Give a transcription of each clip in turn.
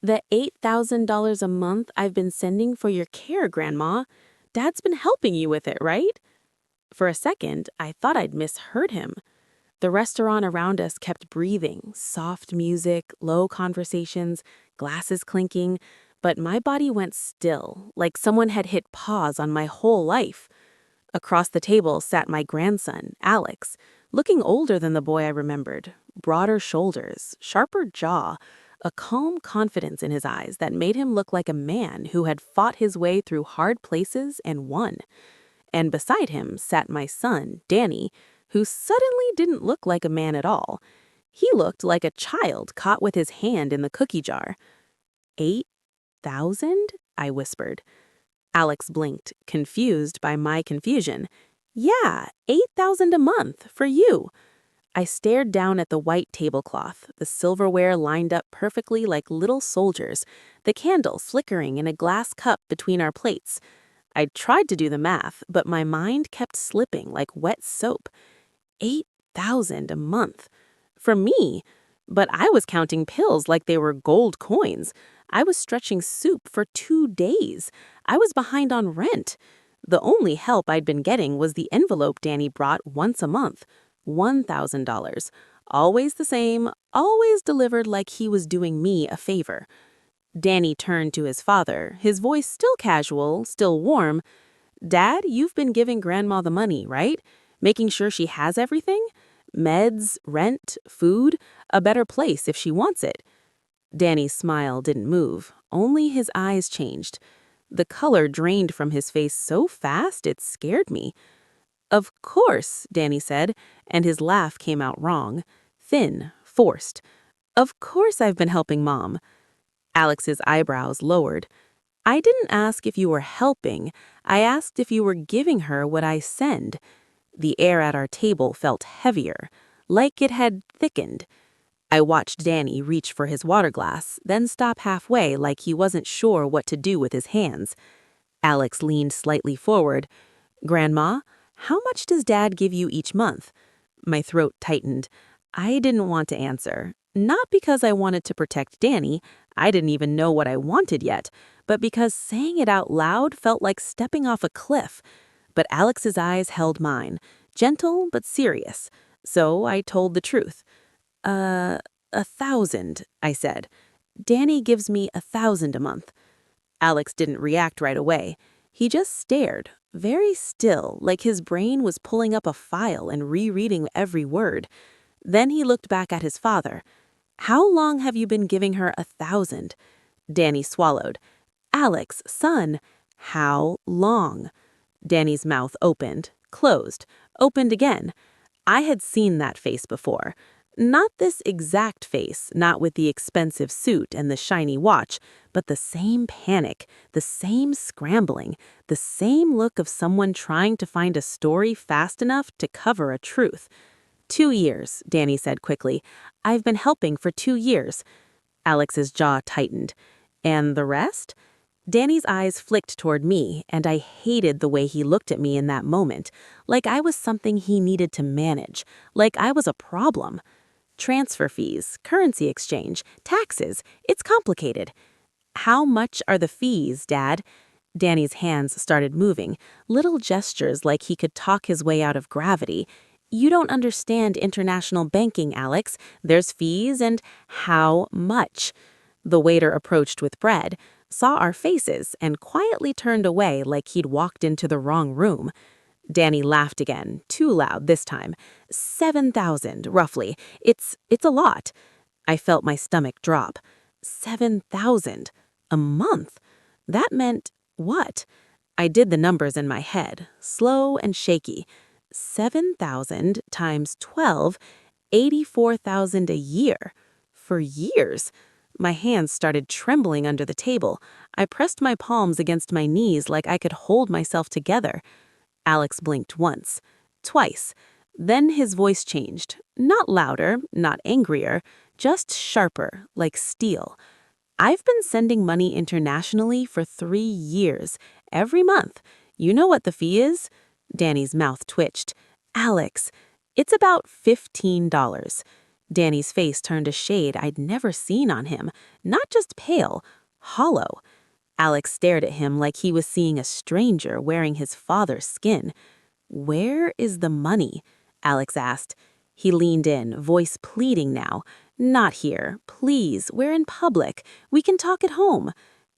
The $8,000 a month I've been sending for your care, Grandma. Dad's been helping you with it, right? For a second, I thought I'd misheard him. The restaurant around us kept breathing, soft music, low conversations, glasses clinking, but my body went still, like someone had hit pause on my whole life. Across the table sat my grandson, Alex, looking older than the boy I remembered, broader shoulders, sharper jaw, a calm confidence in his eyes that made him look like a man who had fought his way through hard places and won. And beside him sat my son, Danny, who suddenly didn't look like a man at all. He looked like a child caught with his hand in the cookie jar. 8,000? I whispered. Alex blinked, confused by my confusion. Yeah, 8,000 a month, for you. I stared down at the white tablecloth, the silverware lined up perfectly like little soldiers, the candle flickering in a glass cup between our plates. I tried to do the math, but my mind kept slipping like wet soap. 8,000 a month. For me. But I was counting pills like they were gold coins. I was stretching soup for 2 days. I was behind on rent. The only help I'd been getting was the envelope Danny brought once a month. $1,000. Always the same, always delivered like he was doing me a favor. Danny turned to his father, his voice still casual, still warm. Dad, you've been giving Grandma the money, right? Making sure she has everything? Meds, rent, food, a better place if she wants it. Danny's smile didn't move, only his eyes changed. The color drained from his face so fast it scared me. Of course, Danny said, and his laugh came out wrong, thin, forced. Of course I've been helping Mom. Alex's eyebrows lowered. I didn't ask if you were helping. I asked if you were giving her what I send. The air at our table felt heavier, like it had thickened. I watched Danny reach for his water glass, then stop halfway like he wasn't sure what to do with his hands. Alex leaned slightly forward. Grandma, how much does Dad give you each month? My throat tightened. I didn't want to answer. Not because I wanted to protect Danny, I didn't even know what I wanted yet, but because saying it out loud felt like stepping off a cliff. But Alex's eyes held mine, gentle but serious, so I told the truth. 1,000, I said. Danny gives me 1,000 a month. Alex didn't react right away. He just stared, very still, like his brain was pulling up a file and rereading every word. Then he looked back at his father. How long have you been giving her 1,000? Danny swallowed. Alex, son, how long? Danny's mouth opened, closed, opened again. I had seen that face before. Not this exact face, not with the expensive suit and the shiny watch, but the same panic, the same scrambling, the same look of someone trying to find a story fast enough to cover a truth. 2 years, Danny said quickly. I've been helping for 2 years. Alex's jaw tightened. And the rest? Danny's eyes flicked toward me, and I hated the way he looked at me in that moment, like I was something he needed to manage, like I was a problem. Transfer fees, currency exchange, taxes, it's complicated. How much are the fees, Dad? Danny's hands started moving, little gestures like he could talk his way out of gravity. You don't understand international banking, Alex. There's fees and how much? The waiter approached with bread, saw our faces, and quietly turned away like he'd walked into the wrong room. Danny laughed again, too loud this time. 7,000, roughly. It's a lot. I felt my stomach drop. 7,000. A month. That meant what? I did the numbers in my head, slow and shaky. 7,000 times 12, 84,000 a year. For years. My hands started trembling under the table. I pressed my palms against my knees like I could hold myself together. Alex blinked once, twice. Then his voice changed. Not louder, not angrier, just sharper, like steel. I've been sending money internationally for 3 years, every month. You know what the fee is? Danny's mouth twitched. Alex, it's about $15. Danny's face turned a shade I'd never seen on him, not just pale, hollow. Alex stared at him like he was seeing a stranger wearing his father's skin. "Where is the money?" Alex asked. He leaned in, voice pleading now. "Not here. Please, we're in public. We can talk at home."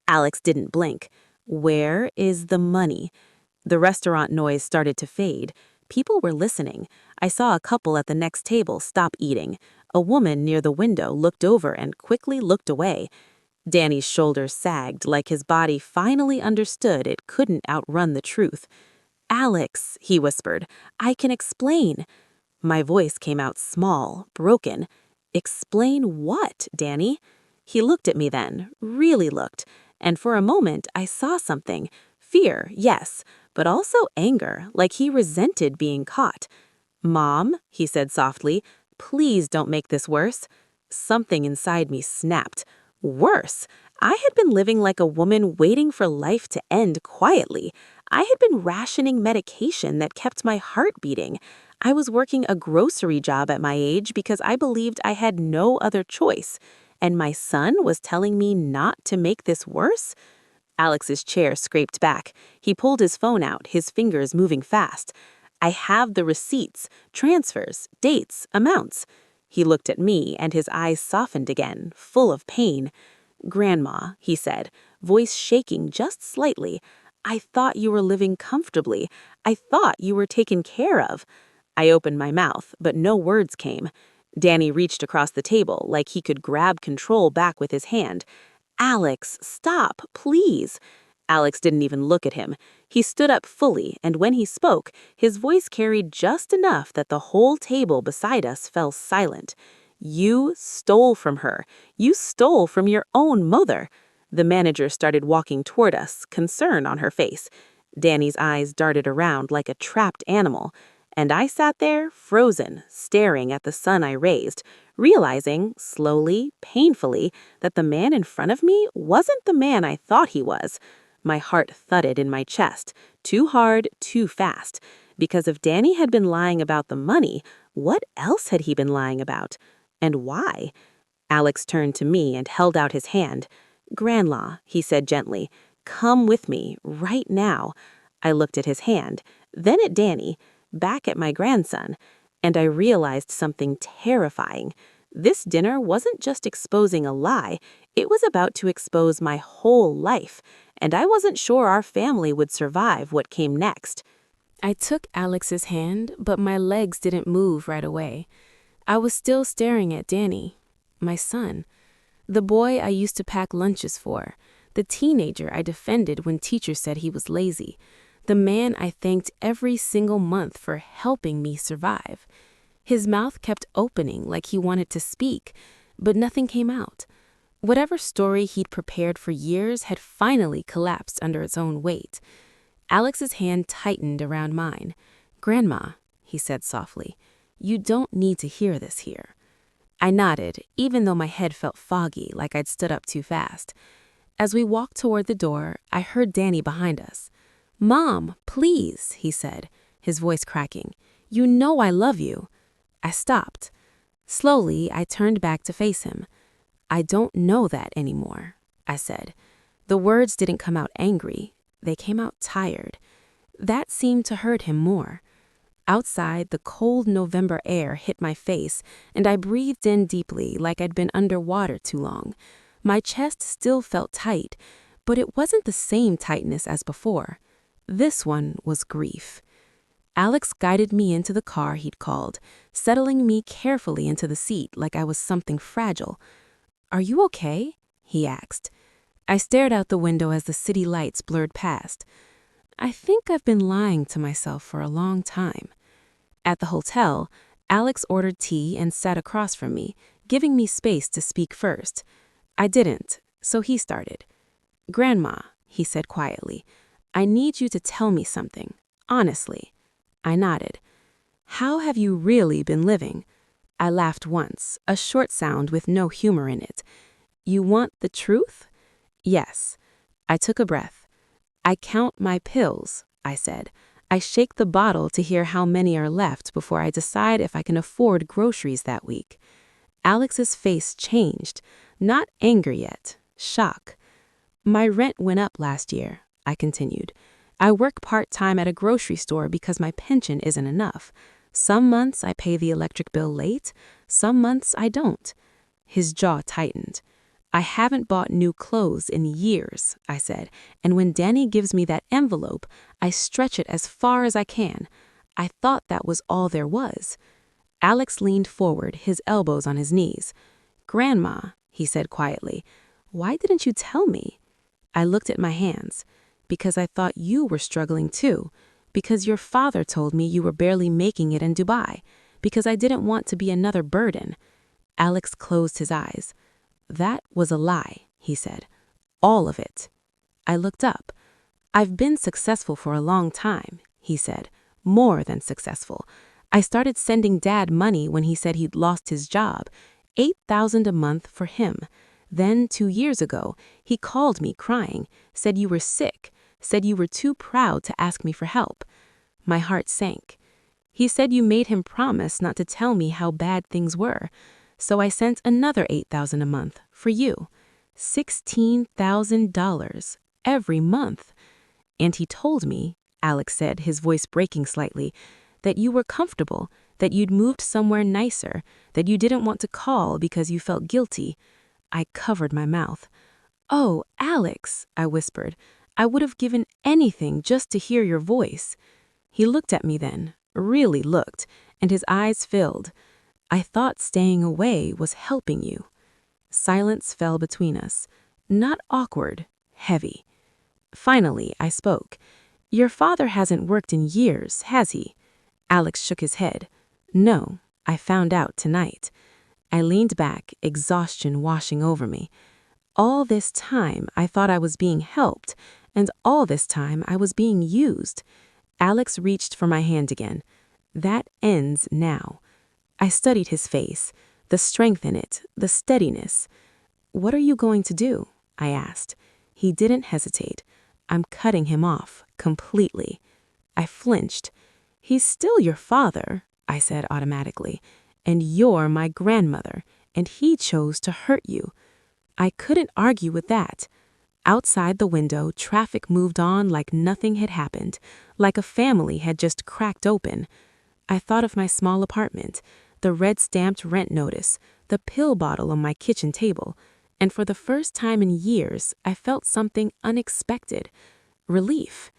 Alex didn't blink. "Where is the money?" The restaurant noise started to fade. People were listening. I saw a couple at the next table stop eating. A woman near the window looked over and quickly looked away. Danny's shoulders sagged like his body finally understood it couldn't outrun the truth. "Alex," he whispered, "I can explain." My voice came out small, broken. "Explain what, Danny?" He looked at me then, really looked, and for a moment I saw something. Fear, yes, but also anger, like he resented being caught. "Mom," he said softly, "please don't make this worse." Something inside me snapped. Worse. I had been living like a woman waiting for life to end quietly. I had been rationing medication that kept my heart beating. I was working a grocery job at my age because I believed I had no other choice. And my son was telling me not to make this worse? Alex's chair scraped back. He pulled his phone out, his fingers moving fast. "I have the receipts, transfers, dates, amounts." He looked at me, and his eyes softened again, full of pain. "Grandma," he said, voice shaking just slightly, "I thought you were living comfortably. I thought you were taken care of." I opened my mouth, but no words came. Danny reached across the table like he could grab control back with his hand. "Alex, stop, please." Alex didn't even look at him. He stood up fully, and when he spoke, his voice carried just enough that the whole table beside us fell silent. "You stole from her. You stole from your own mother." The manager started walking toward us, concern on her face. Danny's eyes darted around like a trapped animal. And I sat there, frozen, staring at the son I raised, realizing, slowly, painfully, that the man in front of me wasn't the man I thought he was. My heart thudded in my chest, too hard, too fast. Because if Danny had been lying about the money, what else had he been lying about? And why? Alex turned to me and held out his hand. "Grandma," he said gently, "come with me, right now." I looked at his hand, then at Danny, back at my grandson, and I realized something terrifying. This dinner wasn't just exposing a lie, it was about to expose my whole life, and I wasn't sure our family would survive what came next. I took Alex's hand, but my legs didn't move right away. I was still staring at Danny, my son, the boy I used to pack lunches for, the teenager I defended when teachers said he was lazy, the man I thanked every single month for helping me survive. His mouth kept opening like he wanted to speak, but nothing came out. Whatever story he'd prepared for years had finally collapsed under its own weight. Alex's hand tightened around mine. "Grandma," he said softly, "you don't need to hear this here." I nodded, even though my head felt foggy like I'd stood up too fast. As we walked toward the door, I heard Danny behind us. "Mom, please," he said, his voice cracking. "You know I love you." I stopped. Slowly, I turned back to face him. "I don't know that anymore," I said. The words didn't come out angry. They came out tired. That seemed to hurt him more. Outside, the cold November air hit my face, and I breathed in deeply like I'd been underwater too long. My chest still felt tight, but it wasn't the same tightness as before. This one was grief. Alex guided me into the car he'd called, settling me carefully into the seat like I was something fragile. "Are you okay?" he asked. I stared out the window as the city lights blurred past. I think I've been lying to myself for a long time. At the hotel, Alex ordered tea and sat across from me, giving me space to speak first. I didn't, so he started. "Grandma," he said quietly, "I need you to tell me something, honestly." I nodded. "How have you really been living?" I laughed once, a short sound with no humor in it. "You want the truth?" "Yes." I took a breath. "I count my pills," I said. "I shake the bottle to hear how many are left before I decide if I can afford groceries that week." Alex's face changed, not anger yet, shock. My rent went up last year, I continued. I work part-time at a grocery store because my pension isn't enough. Some months I pay the electric bill late, some months I don't. His jaw tightened. I haven't bought new clothes in years, I said, and when Danny gives me that envelope, I stretch it as far as I can. I thought that was all there was. Alex leaned forward, his elbows on his knees. "Grandma," he said quietly, "why didn't you tell me?" I looked at my hands. "Because I thought you were struggling too. Because your father told me you were barely making it in Dubai. Because I didn't want to be another burden." Alex closed his eyes. "That was a lie," he said. "All of it." I looked up. "I've been successful for a long time," he said. "More than successful. I started sending Dad money when he said he'd lost his job. $8,000 a month for him. Then 2 years ago, he called me crying, said you were sick, said you were too proud to ask me for help." My heart sank. "He said you made him promise not to tell me how bad things were. So I sent another $8,000 a month for you. $16,000 every month. And he told me," Alex said, his voice breaking slightly, "that you were comfortable, that you'd moved somewhere nicer, that you didn't want to call because you felt guilty." I covered my mouth. "Oh, Alex," I whispered, "I would have given anything just to hear your voice." He looked at me then, really looked, and his eyes filled. "I thought staying away was helping you." Silence fell between us. Not awkward, heavy. Finally, I spoke. "Your father hasn't worked in years, has he?" Alex shook his head. "No, I found out tonight." I leaned back, exhaustion washing over me. All this time, I thought I was being helped, and all this time, I was being used. Alex reached for my hand again. "That ends now." I studied his face, the strength in it, the steadiness. "What are you going to do?" I asked. He didn't hesitate. "I'm cutting him off, completely." I flinched. "He's still your father," I said automatically, "and you're my grandmother, and he chose to hurt you." I couldn't argue with that. Outside the window, traffic moved on like nothing had happened, like a family had just cracked open. I thought of my small apartment, the red-stamped rent notice, the pill bottle on my kitchen table, and for the first time in years, I felt something unexpected. Relief.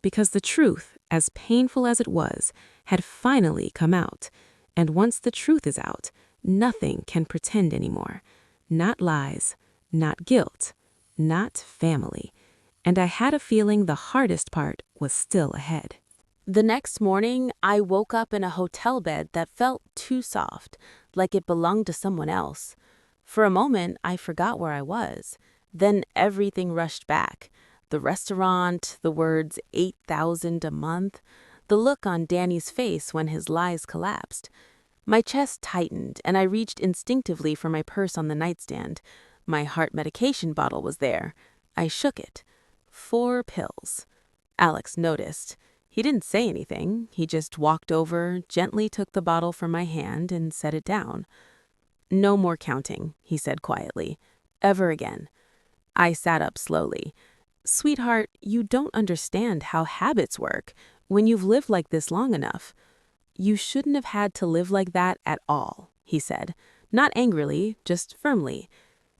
Because the truth, as painful as it was, had finally come out. And once the truth is out, nothing can pretend anymore. Not lies, not guilt, not family. And I had a feeling the hardest part was still ahead. The next morning, I woke up in a hotel bed that felt too soft, like it belonged to someone else. For a moment, I forgot where I was. Then everything rushed back. The restaurant, the words 8,000 a month, the look on Danny's face when his lies collapsed. My chest tightened, and I reached instinctively for my purse on the nightstand. My heart medication bottle was there. I shook it. 4 pills. Alex noticed. He didn't say anything. He just walked over, gently took the bottle from my hand, and set it down. "No more counting," he said quietly. "Ever again." I sat up slowly. "Sweetheart, you don't understand how habits work when you've lived like this long enough." "You shouldn't have had to live like that at all," he said. Not angrily, just firmly.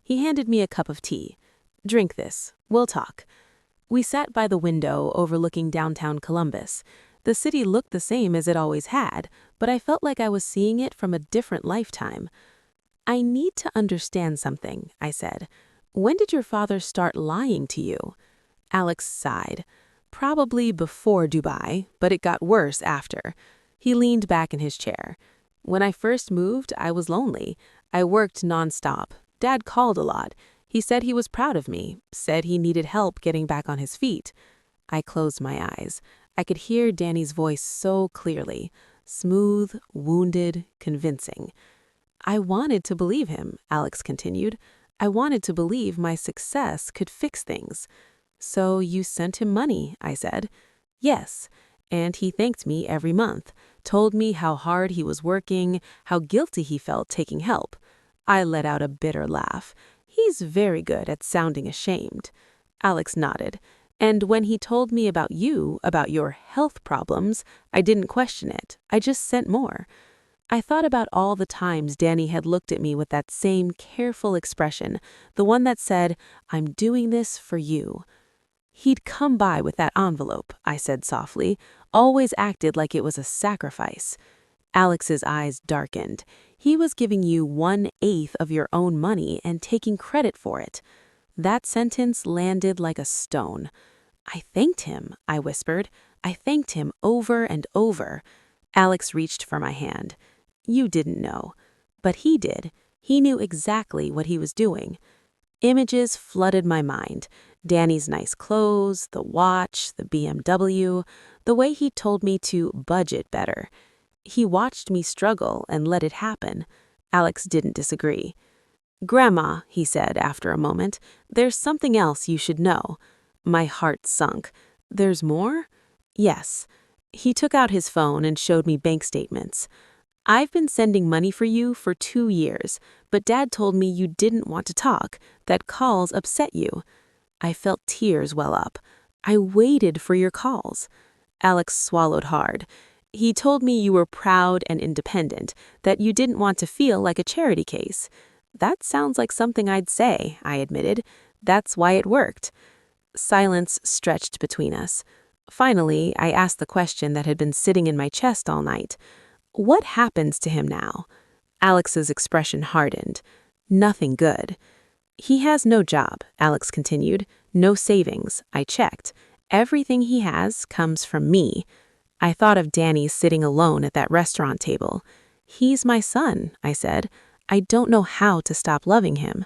He handed me a cup of tea. "Drink this. We'll talk." We sat by the window overlooking downtown Columbus. The city looked the same as it always had, but I felt like I was seeing it from a different lifetime. "I need to understand something," I said. "When did your father start lying to you?" Alex sighed. "Probably before Dubai, but it got worse after." He leaned back in his chair. "When I first moved, I was lonely. I worked nonstop. Dad called a lot. He said he was proud of me, said he needed help getting back on his feet." I closed my eyes. I could hear Danny's voice so clearly. Smooth, wounded, convincing. "I wanted to believe him," Alex continued. "I wanted to believe my success could fix things." "So you sent him money," I said. "Yes." And he thanked me every month, told me how hard he was working, how guilty he felt taking help. I let out a bitter laugh. He's very good at sounding ashamed. Alex nodded. And when he told me about you, about your health problems, I didn't question it. I just sent more. I thought about all the times Danny had looked at me with that same careful expression, the one that said, "I'm doing this for you." He'd come by with that envelope, I said softly, always acted like it was a sacrifice. Alex's eyes darkened. He was giving you 1/8 of your own money and taking credit for it. That sentence landed like a stone. I thanked him, I whispered. I thanked him over and over. Alex reached for my hand. You didn't know. But he did. He knew exactly what he was doing. Images flooded my mind. Danny's nice clothes, the watch, the BMW, the way he told me to budget better. He watched me struggle and let it happen. Alex didn't disagree. "Grandma," he said after a moment, "there's something else you should know." My heart sunk. "There's more?" "Yes." He took out his phone and showed me bank statements. "I've been sending money for you for 2 years, but Dad told me you didn't want to talk, that calls upset you." I felt tears well up. "I waited for your calls." Alex swallowed hard. "He told me you were proud and independent, that you didn't want to feel like a charity case." "That sounds like something I'd say," I admitted. "That's why it worked." Silence stretched between us. Finally, I asked the question that had been sitting in my chest all night. "What happens to him now?" Alex's expression hardened. "Nothing good." "He has no job," Alex continued. "No savings. I checked. Everything he has comes from me." I thought of Danny sitting alone at that restaurant table. "He's my son," I said. "I don't know how to stop loving him."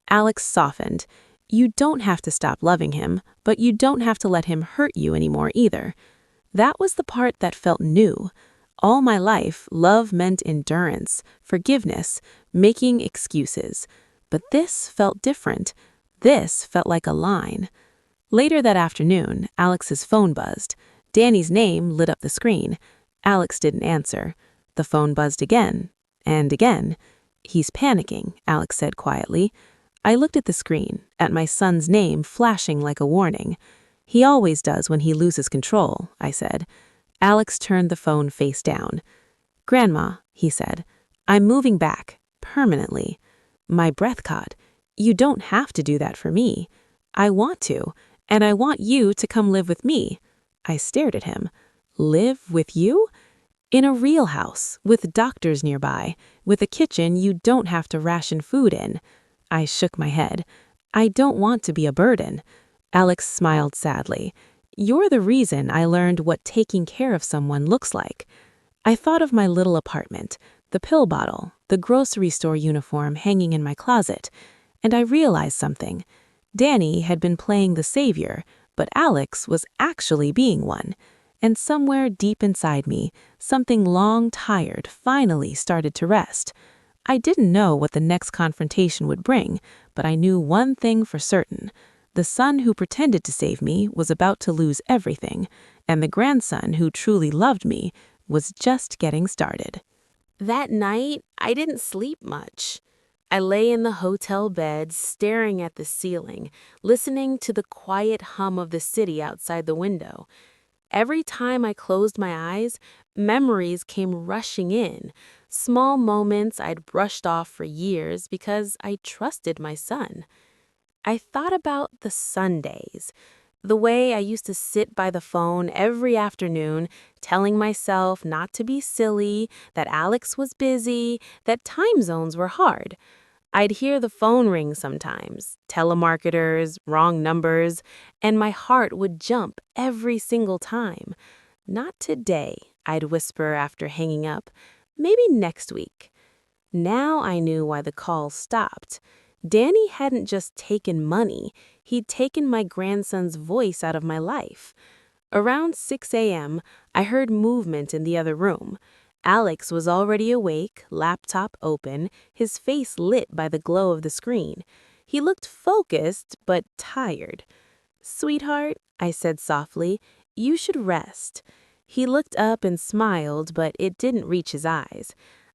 Alex softened. "You don't have to stop loving him, but you don't have to let him hurt you anymore either." That was the part that felt new. All my life, love meant endurance, forgiveness, making excuses. But this felt different. This felt like a line. Later that afternoon, Alex's phone buzzed. Danny's name lit up the screen. Alex didn't answer. The phone buzzed again, and again. "He's panicking," Alex said quietly. I looked at the screen, at my son's name flashing like a warning. "He always does when he loses control," I said. Alex turned the phone face down. "Grandma," he said, "I'm moving back, permanently." My breath caught. "You don't have to do that for me." "I want to, and I want you to come live with me." I stared at him. "Live with you?" "In a real house, with doctors nearby, with a kitchen you don't have to ration food in." I shook my head. "I don't want to be a burden." Alex smiled sadly. "You're the reason I learned what taking care of someone looks like." I thought of my little apartment, the pill bottle, the grocery store uniform hanging in my closet, and I realized something. Danny had been playing the savior, but Alex was actually being one. And somewhere deep inside me, something long tired finally started to rest. I didn't know what the next confrontation would bring, but I knew one thing for certain. The son who pretended to save me was about to lose everything, and the grandson who truly loved me was just getting started. That night, I didn't sleep much. I lay in the hotel bed, staring at the ceiling, listening to the quiet hum of the city outside the window. Every time I closed my eyes, memories came rushing in, small moments I'd brushed off for years because I trusted my son. I thought about the Sundays, the way I used to sit by the phone every afternoon, telling myself not to be silly, that Alex was busy, that time zones were hard. I'd hear the phone ring sometimes, telemarketers, wrong numbers, and my heart would jump every single time. "Not today," I'd whisper after hanging up. "Maybe next week." Now I knew why the call stopped. Danny hadn't just taken money, he'd taken my grandson's voice out of my life. Around 6 a.m., I heard movement in the other room. Alex was already awake, laptop open, his face lit by the glow of the screen. He looked focused, but tired. "Sweetheart," I said softly, "you should rest." He looked up and smiled, but it didn't reach his eyes.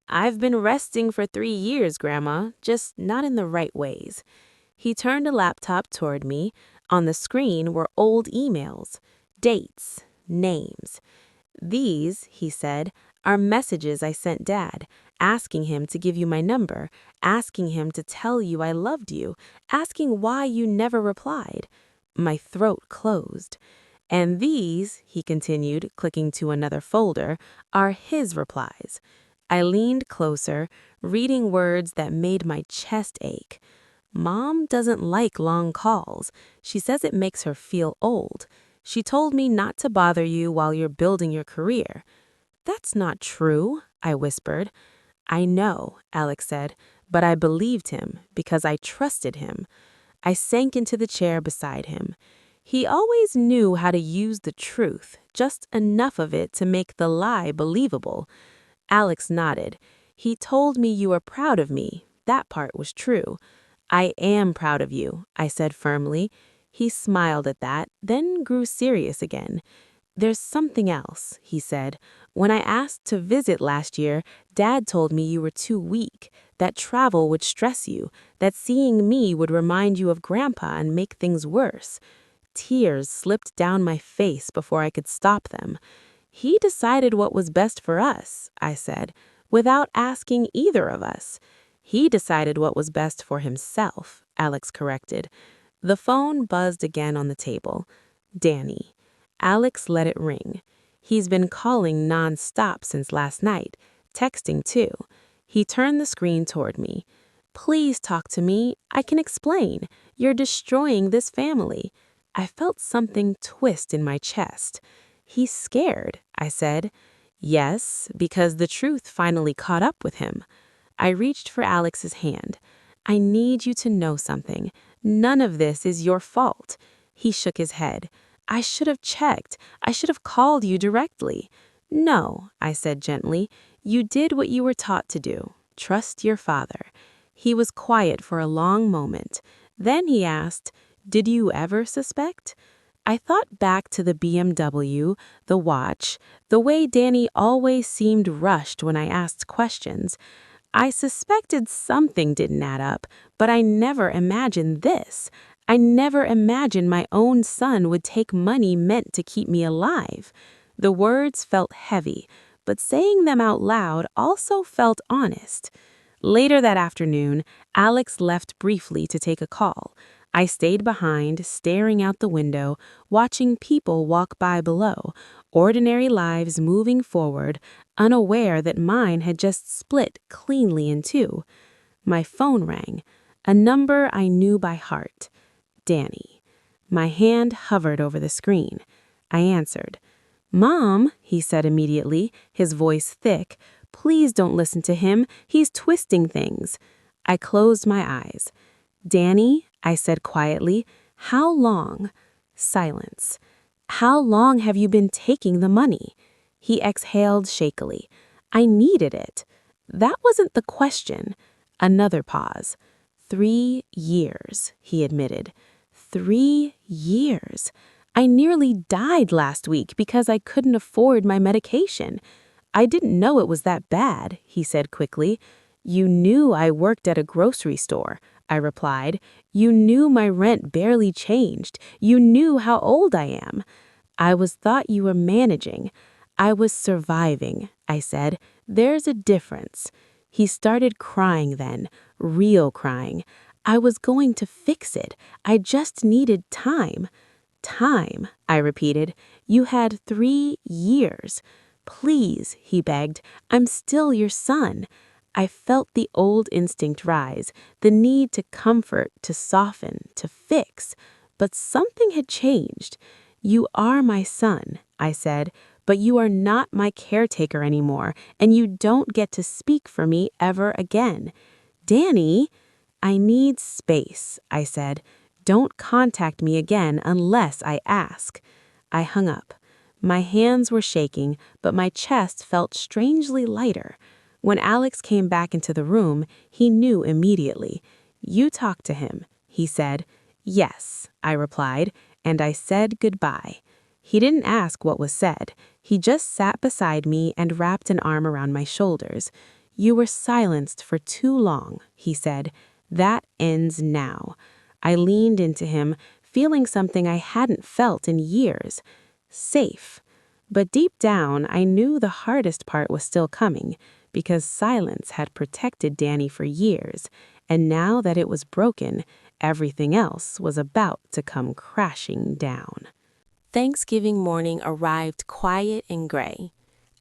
I've been resting for 3 years, Grandma, just not in the right ways. He turned a laptop toward me. On the screen were old emails, dates, names. These, he said, are messages I sent Dad, asking him to give you my number, asking him to tell you I loved you, asking why you never replied. My throat closed. And these, he continued, clicking to another folder, are his replies. I leaned closer, reading words that made my chest ache. Mom doesn't like long calls. She says it makes her feel old. She told me not to bother you while you're building your career. That's not true, I whispered. I know, Alex said, but I believed him because I trusted him. I sank into the chair beside him. He always knew how to use the truth, just enough of it to make the lie believable. Alex nodded. He told me you were proud of me. That part was true. I am proud of you, I said firmly. He smiled at that, then grew serious again. There's something else, he said. When I asked to visit last year, Dad told me you were too weak, that travel would stress you, that seeing me would remind you of Grandpa and make things worse. Tears slipped down my face before I could stop them. He decided what was best for us, I said, without asking either of us. He decided what was best for himself, Alex corrected. The phone buzzed again on the table. Danny. Alex let it ring. He's been calling non-stop since last night, texting too. He turned the screen toward me. Please talk to me. I can explain. You're destroying this family. I felt something twist in my chest. He's scared, I said. Yes, because the truth finally caught up with him. I reached for Alex's hand. I need you to know something. None of this is your fault. He shook his head. I should have checked. I should have called you directly. No, I said gently. You did what you were taught to do. Trust your father. He was quiet for a long moment. Then he asked, did you ever suspect? I thought back to the BMW, the watch, the way Danny always seemed rushed when I asked questions. I suspected something didn't add up, but I never imagined this. I never imagined my own son would take money meant to keep me alive. The words felt heavy, but saying them out loud also felt honest. Later that afternoon, Alex left briefly to take a call. I stayed behind, staring out the window, watching people walk by below, ordinary lives moving forward, unaware that mine had just split cleanly in two. My phone rang, a number I knew by heart. Danny. My hand hovered over the screen. I answered. Mom, he said immediately, his voice thick, please don't listen to him. He's twisting things. I closed my eyes. Danny, I said quietly, how long? Silence. How long have you been taking the money? He exhaled shakily. I needed it. That wasn't the question. Another pause. 3 years, he admitted. 3 years. I nearly died last week because I couldn't afford my medication. I didn't know it was that bad, he said quickly. You knew I worked at a grocery store, I replied. You knew my rent barely changed. You knew how old I am. I thought you were managing. I was surviving, I said. There's a difference. He started crying then, real crying. I was going to fix it. I just needed time. Time, I repeated. You had 3 years. Please, he begged. I'm still your son. I felt the old instinct rise, the need to comfort, to soften, to fix. But something had changed. You are my son, I said, but you are not my caretaker anymore, and you don't get to speak for me ever again. Danny, I need space, I said. Don't contact me again unless I ask. I hung up. My hands were shaking, but my chest felt strangely lighter. When Alex came back into the room, he knew immediately. You talked to him, he said. Yes, I replied, and I said goodbye. He didn't ask what was said. He just sat beside me and wrapped an arm around my shoulders. "You were silenced for too long," he said. "That ends now." I leaned into him, feeling something I hadn't felt in years. Safe. But deep down, I knew the hardest part was still coming, because silence had protected Danny for years, and now that it was broken, everything else was about to come crashing down. Thanksgiving morning arrived quiet and gray.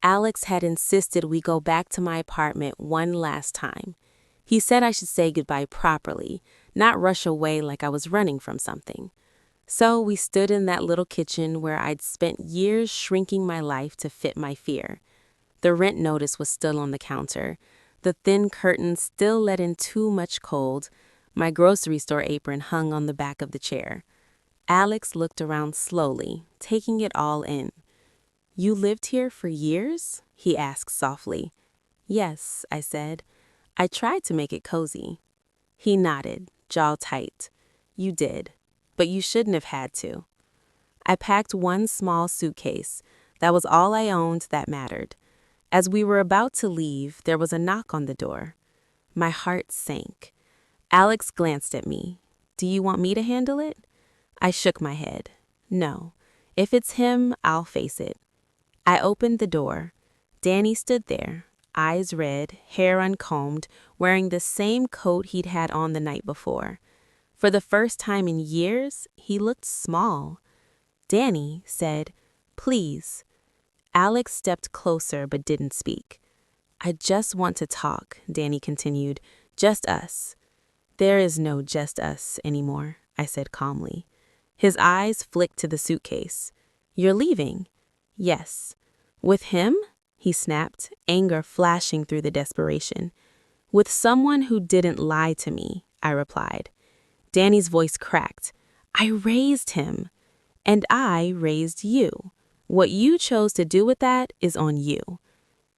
Alex had insisted we go back to my apartment one last time. He said I should say goodbye properly, not rush away like I was running from something. So we stood in that little kitchen where I'd spent years shrinking my life to fit my fear. The rent notice was still on the counter. The thin curtains still let in too much cold. My grocery store apron hung on the back of the chair. Alex looked around slowly, taking it all in. "You lived here for years?" he asked softly. "Yes," I said. "I tried to make it cozy." He nodded, jaw tight. "You did, but you shouldn't have had to." I packed one small suitcase. That was all I owned that mattered. As we were about to leave, there was a knock on the door. My heart sank. Alex glanced at me. "Do you want me to handle it?" I shook my head. "No. If it's him, I'll face it." I opened the door. Danny stood there, eyes red, hair uncombed, wearing the same coat he'd had on the night before. For the first time in years, he looked small. Danny said, "Please." Alex stepped closer but didn't speak. "I just want to talk," Danny continued. "Just us." "There is no just us anymore," I said calmly. His eyes flicked to the suitcase. "You're leaving?" "Yes." "With him?" he snapped, anger flashing through the desperation. "With someone who didn't lie to me," I replied. Danny's voice cracked. "I raised him." "And I raised you. What you chose to do with that is on you."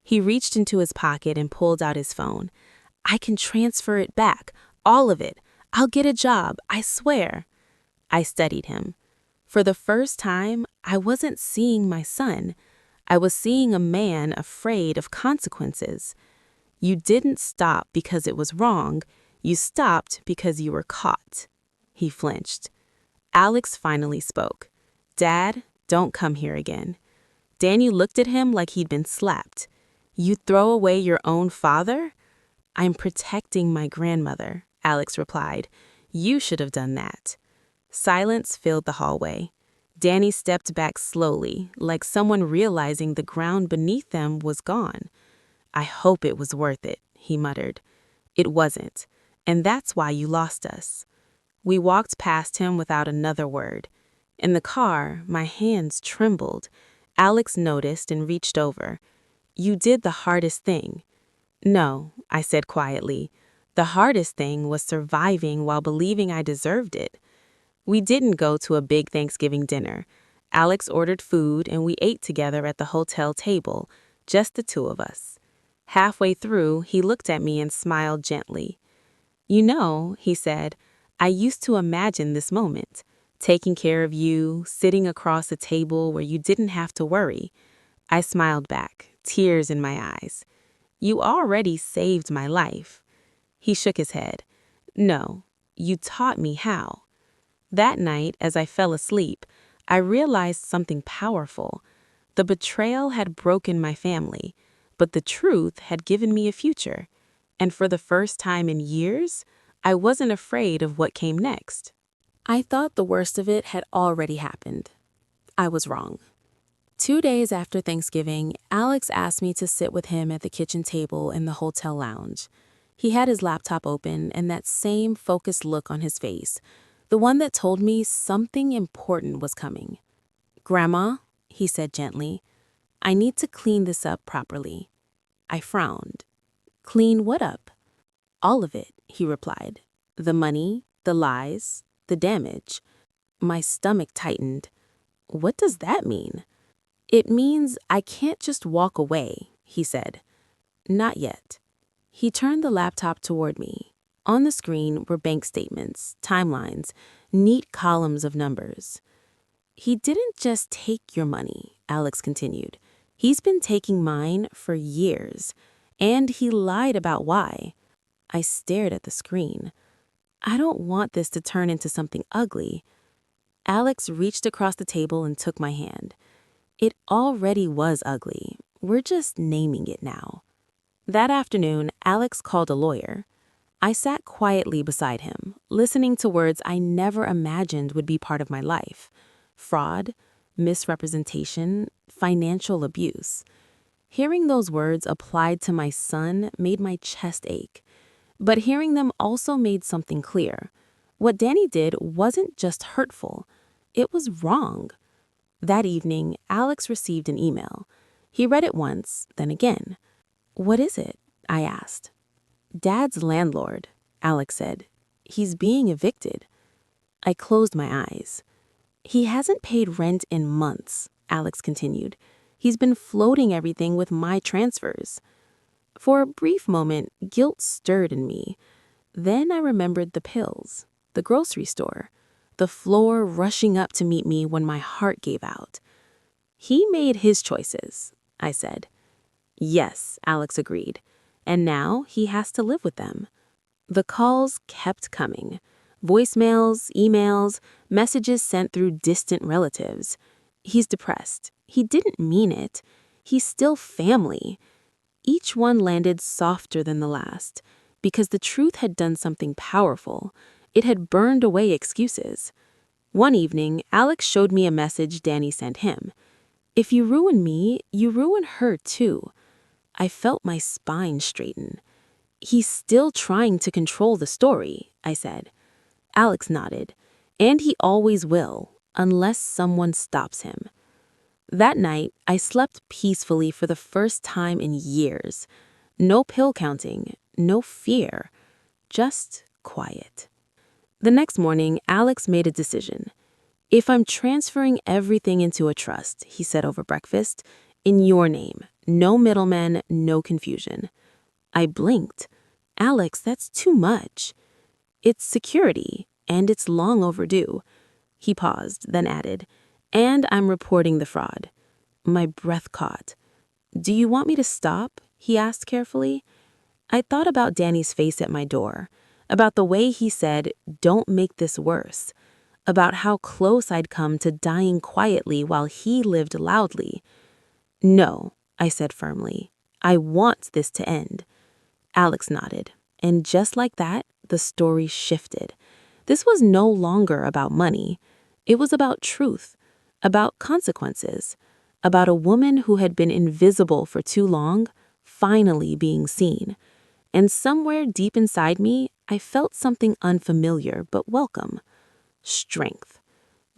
He reached into his pocket and pulled out his phone. "I can transfer it back, all of it. I'll get a job, I swear." I studied him. For the first time, I wasn't seeing my son. I was seeing a man afraid of consequences. "You didn't stop because it was wrong. You stopped because you were caught." He flinched. Alex finally spoke. "Dad, don't come here again." Danny looked at him like he'd been slapped. "You throw away your own father?" "I'm protecting my grandmother," Alex replied. "You should have done that." Silence filled the hallway. Danny stepped back slowly, like someone realizing the ground beneath them was gone. "I hope it was worth it," he muttered. "It wasn't, and that's why you lost us." We walked past him without another word. In the car, my hands trembled. Alex noticed and reached over. "You did the hardest thing." "No," I said quietly. "The hardest thing was surviving while believing I deserved it." We didn't go to a big Thanksgiving dinner. Alex ordered food and we ate together at the hotel table, just the two of us. Halfway through, he looked at me and smiled gently. "You know," he said, "I used to imagine this moment, taking care of you, sitting across a table where you didn't have to worry." I smiled back, tears in my eyes. "You already saved my life." He shook his head. "No, you taught me how." That night, as I fell asleep, I realized something powerful. The betrayal had broken my family, but the truth had given me a future. And for the first time in years, I wasn't afraid of what came next. I thought the worst of it had already happened. I was wrong. 2 days after Thanksgiving, Alex asked me to sit with him at the kitchen table in the hotel lounge. He had his laptop open and that same focused look on his face, the one that told me something important was coming. "Grandma," he said gently, "I need to clean this up properly." I frowned. "Clean what up?" "All of it," he replied. "The money, the lies, the damage." My stomach tightened. "What does that mean?" "It means I can't just walk away," he said. "Not yet." He turned the laptop toward me. On the screen were bank statements, timelines, neat columns of numbers. "He didn't just take your money," Alex continued. "He's been taking mine for years. And he lied about why. I stared at the screen. I don't want this to turn into something ugly. Alex reached across the table and took my hand. It already was ugly. We're just naming it now. That afternoon, Alex called a lawyer. I sat quietly beside him, listening to words I never imagined would be part of my life. Fraud, misrepresentation, financial abuse. Hearing those words applied to my son made my chest ache. But hearing them also made something clear. What Danny did wasn't just hurtful. It was wrong. That evening, Alex received an email. He read it once, then again. "What is it?" I asked. "Dad's landlord," Alex said. "He's being evicted." I closed my eyes. "He hasn't paid rent in months," Alex continued. "He's been floating everything with my transfers." For a brief moment, guilt stirred in me. Then I remembered the pills, the grocery store, the floor rushing up to meet me when my heart gave out. "He made his choices," I said. "Yes," Alex agreed. "And now he has to live with them." The calls kept coming. Voicemails, emails, messages sent through distant relatives. "He's depressed. He didn't mean it. He's still family." Each one landed softer than the last, because the truth had done something powerful. It had burned away excuses. One evening, Alex showed me a message Danny sent him. "If you ruin me, you ruin her too." I felt my spine straighten. "He's still trying to control the story," I said. Alex nodded. "And he always will, unless someone stops him." That night, I slept peacefully for the first time in years. No pill counting, no fear, just quiet. The next morning, Alex made a decision. "If I'm transferring everything into a trust," he said over breakfast, "in your name, no middlemen, no confusion." I blinked. "Alex, that's too much." "It's security, and it's long overdue." He paused, then added, "And I'm reporting the fraud." My breath caught. "Do you want me to stop?" he asked carefully. I thought about Danny's face at my door, about the way he said, "Don't make this worse," about how close I'd come to dying quietly while he lived loudly. "No," I said firmly. "I want this to end." Alex nodded, and just like that, the story shifted. This was no longer about money. It was about truth, about consequences, about a woman who had been invisible for too long, finally being seen. And somewhere deep inside me, I felt something unfamiliar but welcome. Strength.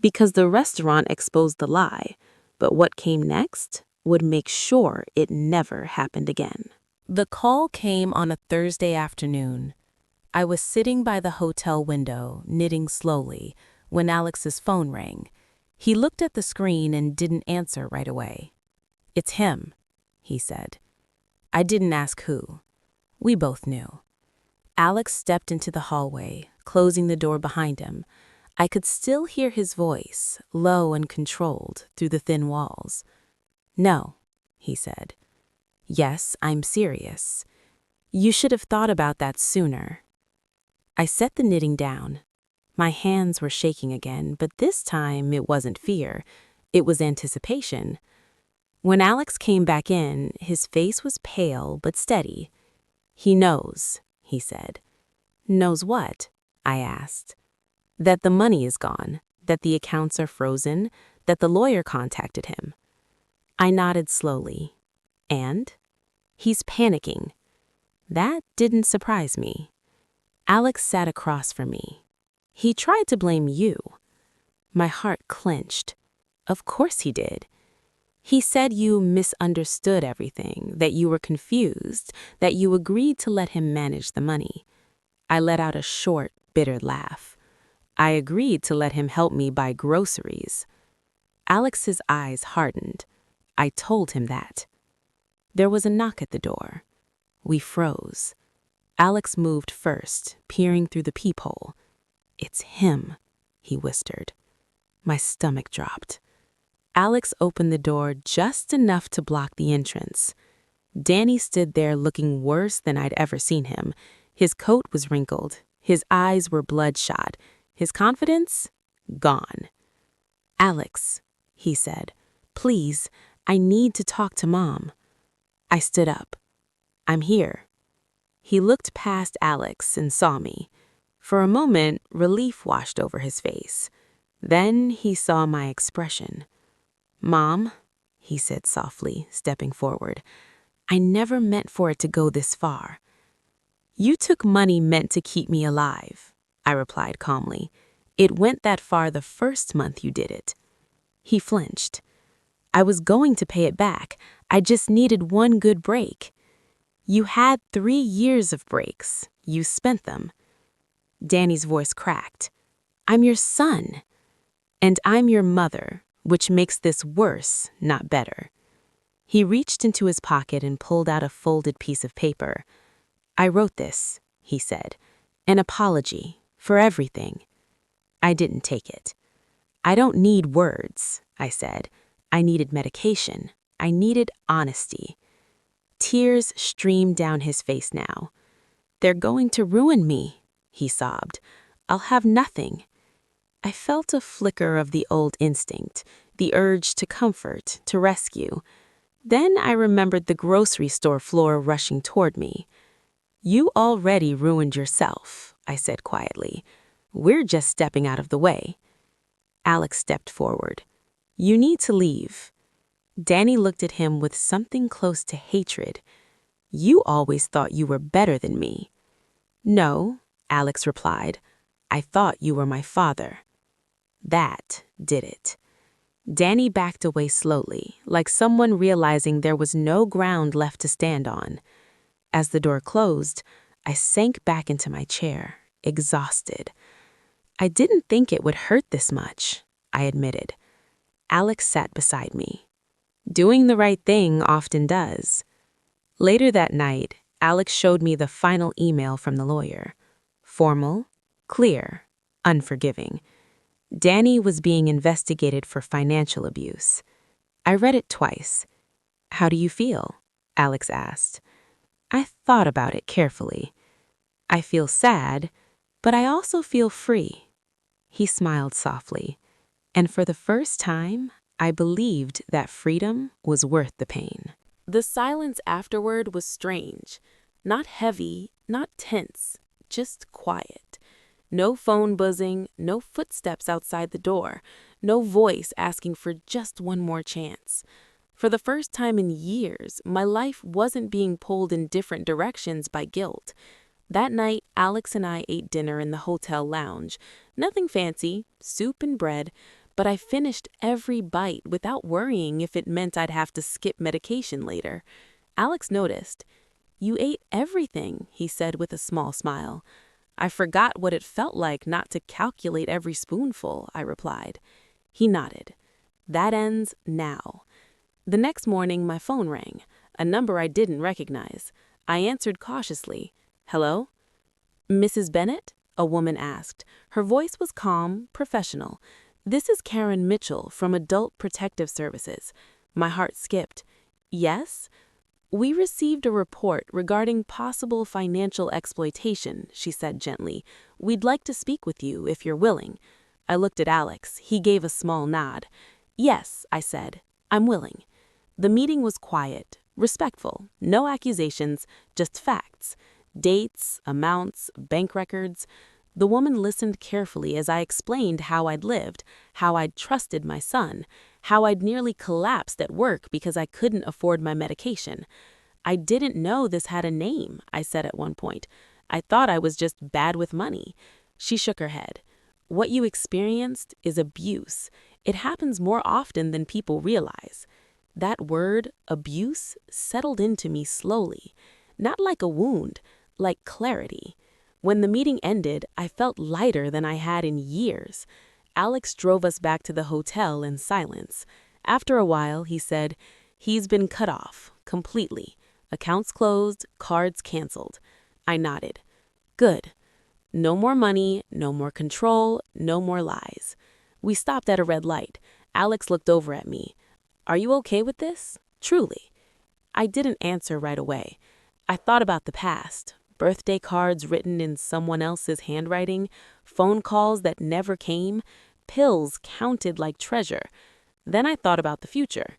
Because the restaurant exposed the lie, but what came next would make sure it never happened again. The call came on a Thursday afternoon. I was sitting by the hotel window, knitting slowly, when Alex's phone rang. He looked at the screen and didn't answer right away. "It's him," he said. I didn't ask who. We both knew. Alex stepped into the hallway, closing the door behind him. I could still hear his voice, low and controlled, through the thin walls. "No," he said. "Yes, I'm serious. You should have thought about that sooner." I set the knitting down. My hands were shaking again, but this time it wasn't fear. It was anticipation. When Alex came back in, his face was pale but steady. "He knows," he said. "Knows what?" I asked. "That the money is gone, that the accounts are frozen, that the lawyer contacted him." I nodded slowly. "And?" "He's panicking." That didn't surprise me. Alex sat across from me. "He tried to blame you." My heart clenched. Of course he did. "He said you misunderstood everything, that you were confused, that you agreed to let him manage the money." I let out a short, bitter laugh. "I agreed to let him help me buy groceries." Alex's eyes hardened. I told him that. There was a knock at the door. We froze. Alex moved first, peering through the peephole. "It's him," he whispered. My stomach dropped. Alex opened the door just enough to block the entrance. Danny stood there looking worse than I'd ever seen him. His coat was wrinkled. His eyes were bloodshot. His confidence? Gone. "Alex," he said, "please, I need to talk to Mom." I stood up. "I'm here." He looked past Alex and saw me. For a moment, relief washed over his face. Then he saw my expression. "Mom," he said softly, stepping forward, "I never meant for it to go this far." "You took money meant to keep me alive," I replied calmly. "It went that far the first month you did it." He flinched. "I was going to pay it back. I just needed one good break." "You had 3 years of breaks. You spent them." Danny's voice cracked. "I'm your son." "And I'm your mother, which makes this worse, not better." He reached into his pocket and pulled out a folded piece of paper. "I wrote this," he said. "An apology for everything." I didn't take it. "I don't need words," I said. "I needed medication. I needed honesty." Tears streamed down his face now. "They're going to ruin me," he sobbed. "I'll have nothing." I felt a flicker of the old instinct, the urge to comfort, to rescue. Then I remembered the grocery store floor rushing toward me. "You already ruined yourself," I said quietly. "We're just stepping out of the way." Alex stepped forward. "You need to leave." Danny looked at him with something close to hatred. "You always thought you were better than me." "No," Alex replied. "I thought you were my father." That did it. Danny backed away slowly, like someone realizing there was no ground left to stand on. As the door closed, I sank back into my chair, exhausted. "I didn't think it would hurt this much," I admitted. Alex sat beside me. "Doing the right thing often does." Later that night, Alex showed me the final email from the lawyer. Formal, clear, unforgiving. Danny was being investigated for financial abuse. I read it twice. "How do you feel?" Alex asked. I thought about it carefully. "I feel sad, but I also feel free." He smiled softly, and for the first time, I believed that freedom was worth the pain. The silence afterward was strange. Not heavy, not tense, just quiet. No phone buzzing, no footsteps outside the door, no voice asking for just one more chance. For the first time in years, my life wasn't being pulled in different directions by guilt. That night, Alex and I ate dinner in the hotel lounge. Nothing fancy, soup and bread, but I finished every bite without worrying if it meant I'd have to skip medication later. Alex noticed. "You ate everything," he said with a small smile. "I forgot what it felt like not to calculate every spoonful," I replied. He nodded. "That ends now." The next morning, my phone rang, a number I didn't recognize. I answered cautiously. "Hello?" "Mrs. Bennett?" a woman asked. Her voice was calm, professional. "This is Karen Mitchell from Adult Protective Services." My heart skipped. "Yes?" "We received a report regarding possible financial exploitation," she said gently. "We'd like to speak with you if you're willing." I looked at Alex. He gave a small nod. "Yes," I said. "I'm willing." The meeting was quiet, respectful, no accusations, just facts. Dates, amounts, bank records. The woman listened carefully as I explained how I'd lived, how I'd trusted my son, how I'd nearly collapsed at work because I couldn't afford my medication. "I didn't know this had a name," I said at one point. "I thought I was just bad with money." She shook her head. "What you experienced is abuse. It happens more often than people realize." That word, abuse, settled into me slowly. Not like a wound, like clarity. When the meeting ended, I felt lighter than I had in years. Alex drove us back to the hotel in silence. After a while, he said, "He's been cut off, completely. Accounts closed, cards canceled." I nodded. "Good. No more money, no more control, no more lies." We stopped at a red light. Alex looked over at me. "Are you okay with this? Truly?" I didn't answer right away. I thought about the past. Birthday cards written in someone else's handwriting, phone calls that never came, pills counted like treasure. Then I thought about the future.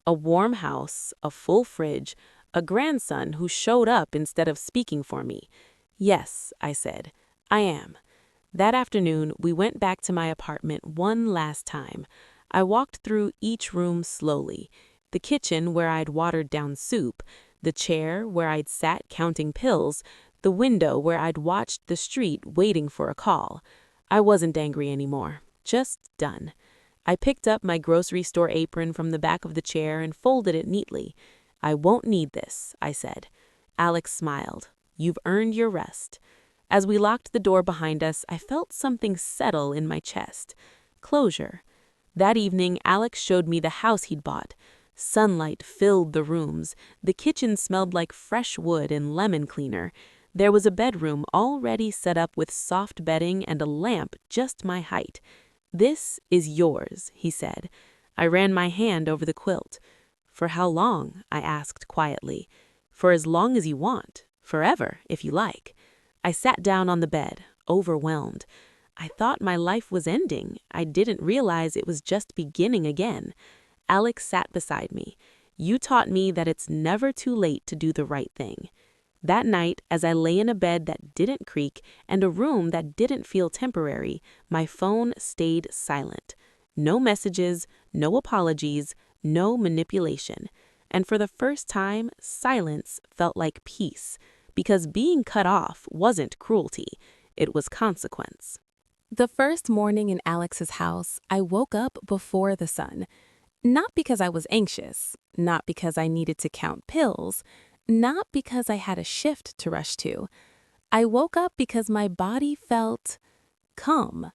A warm house, a full fridge, a grandson who showed up instead of speaking for me. Yes, I said, I am. That afternoon, we went back to my apartment one last time. I walked through each room slowly. The kitchen where I'd watered down soup, the chair where I'd sat counting pills, the window where I'd watched the street waiting for a call. I wasn't angry anymore, just done. I picked up my grocery store apron from the back of the chair and folded it neatly. I won't need this, I said. Alex smiled. You've earned your rest. As we locked the door behind us, I felt something settle in my chest. Closure. That evening, Alex showed me the house he'd bought. Sunlight filled the rooms. The kitchen smelled like fresh wood and lemon cleaner. There was a bedroom already set up with soft bedding and a lamp just my height. This is yours, he said. I ran my hand over the quilt. For how long? I asked quietly. For as long as you want. Forever, if you like. I sat down on the bed, overwhelmed. I thought my life was ending. I didn't realize it was just beginning again. Alex sat beside me. You taught me that it's never too late to do the right thing. That night, as I lay in a bed that didn't creak and a room that didn't feel temporary, my phone stayed silent. No messages, no apologies, no manipulation. And for the first time, silence felt like peace. Because being cut off wasn't cruelty, it was consequence. The first morning in Alex's house, I woke up before the sun. Not because I was anxious, not because I needed to count pills, not because I had a shift to rush to. I woke up because my body felt calm.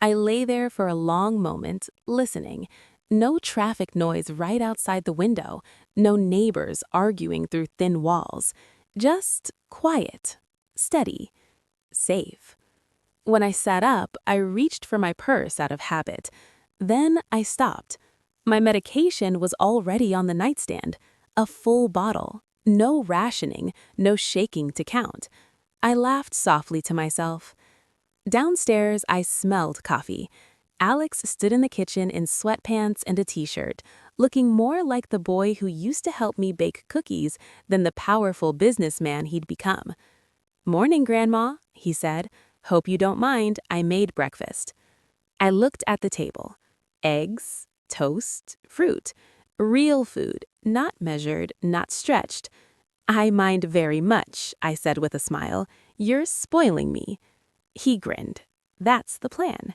I lay there for a long moment, listening. No traffic noise right outside the window, no neighbors arguing through thin walls. Just quiet, steady, safe. When I sat up, I reached for my purse out of habit. Then I stopped. My medication was already on the nightstand. A full bottle. No rationing, no shaking to count. I laughed softly to myself. Downstairs, I smelled coffee. Alex stood in the kitchen in sweatpants and a t-shirt, looking more like the boy who used to help me bake cookies than the powerful businessman he'd become. "Morning, Grandma," he said. "Hope you don't mind, I made breakfast." I looked at the table. Eggs, toast, fruit. Real food, not measured, not stretched. "I mind very much," I said with a smile. "You're spoiling me." He grinned. "That's the plan."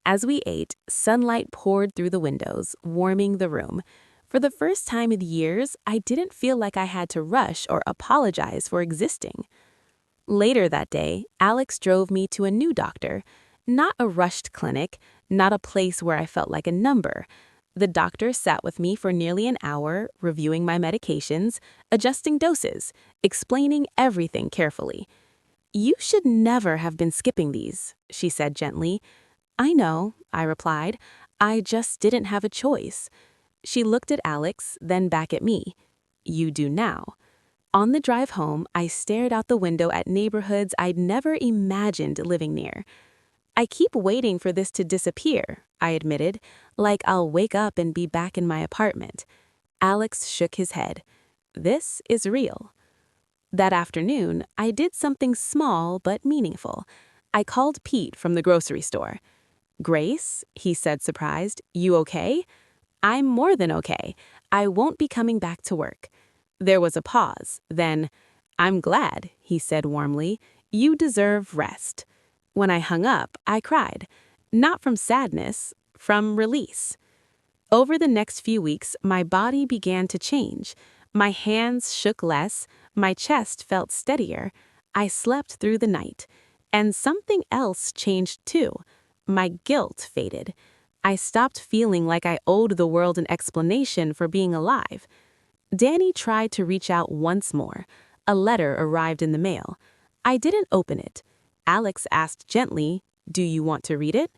As we ate, sunlight poured through the windows, warming the room. For the first time in years, I didn't feel like I had to rush or apologize for existing. Later that day, Alex drove me to a new doctor. Not a rushed clinic, not a place where I felt like a number. The doctor sat with me for nearly an hour, reviewing my medications, adjusting doses, explaining everything carefully. "You should never have been skipping these," she said gently. "I know," I replied. "I just didn't have a choice." She looked at Alex, then back at me. "You do now." On the drive home, I stared out the window at neighborhoods I'd never imagined living near. "I keep waiting for this to disappear," I admitted, "like I'll wake up and be back in my apartment." Alex shook his head. "This is real." That afternoon, I did something small but meaningful. I called Pete from the grocery store. "Grace," he said, surprised, "you okay?" "I'm more than okay. I won't be coming back to work." There was a pause. Then, "I'm glad," he said warmly. "You deserve rest." When I hung up, I cried. Not from sadness, from release. Over the next few weeks, my body began to change. My hands shook less, my chest felt steadier. I slept through the night. And something else changed too. My guilt faded. I stopped feeling like I owed the world an explanation for being alive. Danny tried to reach out once more. A letter arrived in the mail. I didn't open it. Alex asked gently, "Do you want to read it?"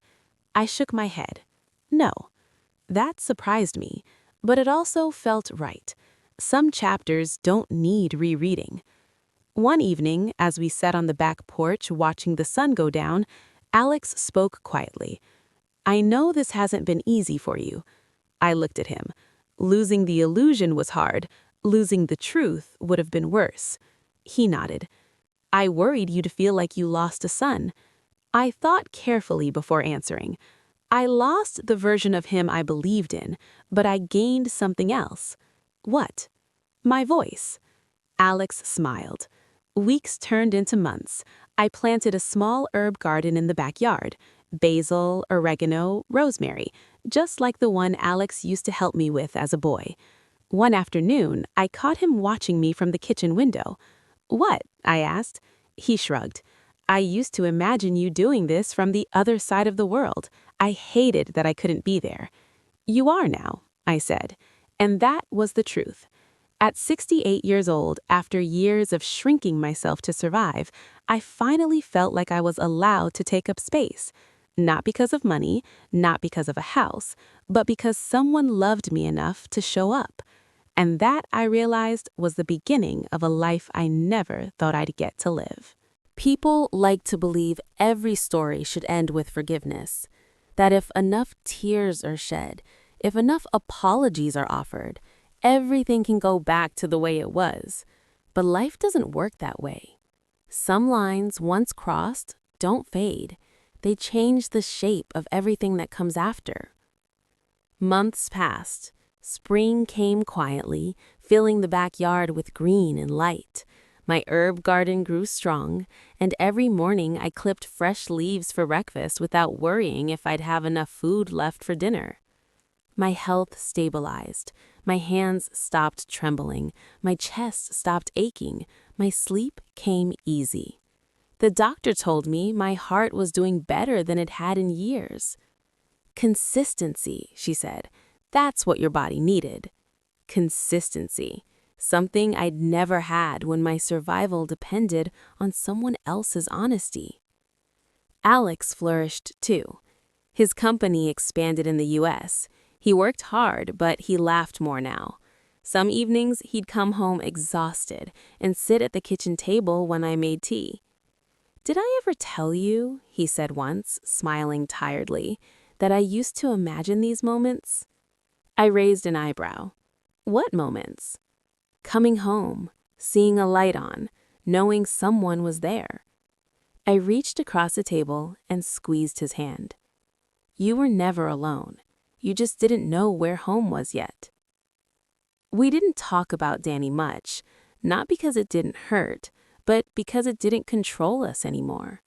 I shook my head. No. That surprised me, but it also felt right. some chapters don't need rereading. One evening, as we sat on the back porch watching the sun go down, Alex spoke quietly. "I know this hasn't been easy for you." I looked at him. Losing the illusion was hard. Losing the truth would have been worse. He nodded. "I worried you'd feel like you lost a son." I thought carefully before answering. I lost the version of him I believed in, but I gained something else. What? My voice. Alex smiled. Weeks turned into months. I planted a small herb garden in the backyard. Basil, oregano, rosemary, just like the one Alex used to help me with as a boy. One afternoon, I caught him watching me from the kitchen window. "What?" I asked. He shrugged. "I used to imagine you doing this from the other side of the world. I hated that I couldn't be there." "You are now," I said. And that was the truth. At 68 years old, after years of shrinking myself to survive, I finally felt like I was allowed to take up space. Not because of money, not because of a house, but because someone loved me enough to show up. And that, I realized, was the beginning of a life I never thought I'd get to live. People like to believe every story should end with forgiveness. That if enough tears are shed, if enough apologies are offered, everything can go back to the way it was. But life doesn't work that way. Some lines, once crossed, don't fade. They change the shape of everything that comes after. Months passed. Spring came quietly, filling the backyard with green and light. My herb garden grew strong, and every morning I clipped fresh leaves for breakfast without worrying if I'd have enough food left for dinner. My health stabilized. My hands stopped trembling. My chest stopped aching. My sleep came easy. The doctor told me my heart was doing better than it had in years. "Consistency," she said. "That's what your body needed." Consistency. Something I'd never had when my survival depended on someone else's honesty. Alex flourished too. His company expanded in the U.S. He worked hard, but he laughed more now. Some evenings, he'd come home exhausted and sit at the kitchen table when I made tea. "Did I ever tell you," he said once, smiling tiredly, "that I used to imagine these moments?" I raised an eyebrow. "What moments?" "Coming home, seeing a light on, knowing someone was there." I reached across the table and squeezed his hand. "You were never alone. You just didn't know where home was yet." We didn't talk about Danny much, not because it didn't hurt, but because it didn't control us anymore.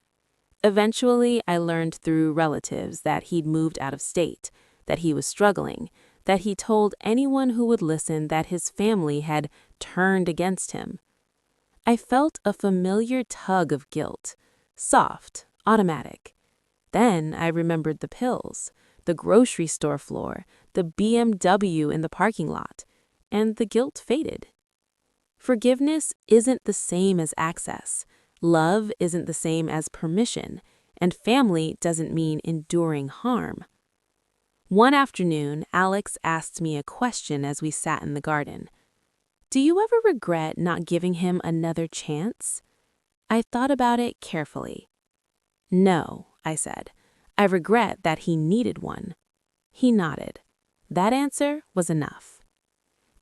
Eventually, I learned through relatives that he'd moved out of state, that he was struggling, that he told anyone who would listen that his family had turned against him. I felt a familiar tug of guilt, soft, automatic. Then I remembered the pills, the grocery store floor, the BMW in the parking lot, and the guilt faded. Forgiveness isn't the same as access. Love isn't the same as permission, and family doesn't mean enduring harm. One afternoon, Alex asked me a question as we sat in the garden. "Do you ever regret not giving him another chance?" I thought about it carefully. "No," I said. "I regret that he needed one." He nodded. That answer was enough.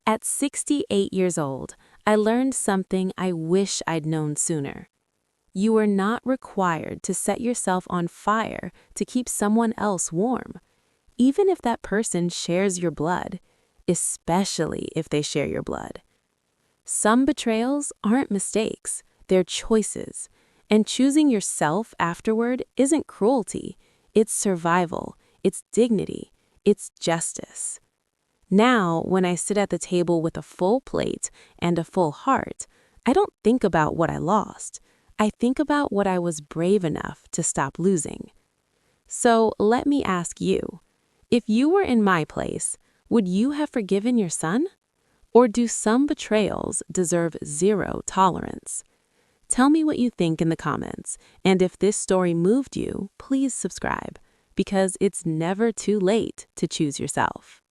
At 68 years old, I learned something I wish I'd known sooner. You are not required to set yourself on fire to keep someone else warm, even if that person shares your blood, especially if they share your blood. Some betrayals aren't mistakes, they're choices, and choosing yourself afterward isn't cruelty, it's survival, it's dignity, it's justice. Now, when I sit at the table with a full plate and a full heart, I don't think about what I lost. I think about what I was brave enough to stop losing. So let me ask you, if you were in my place, would you have forgiven your son? Or do some betrayals deserve zero tolerance? Tell me what you think in the comments, and if this story moved you, please subscribe, because it's never too late to choose yourself.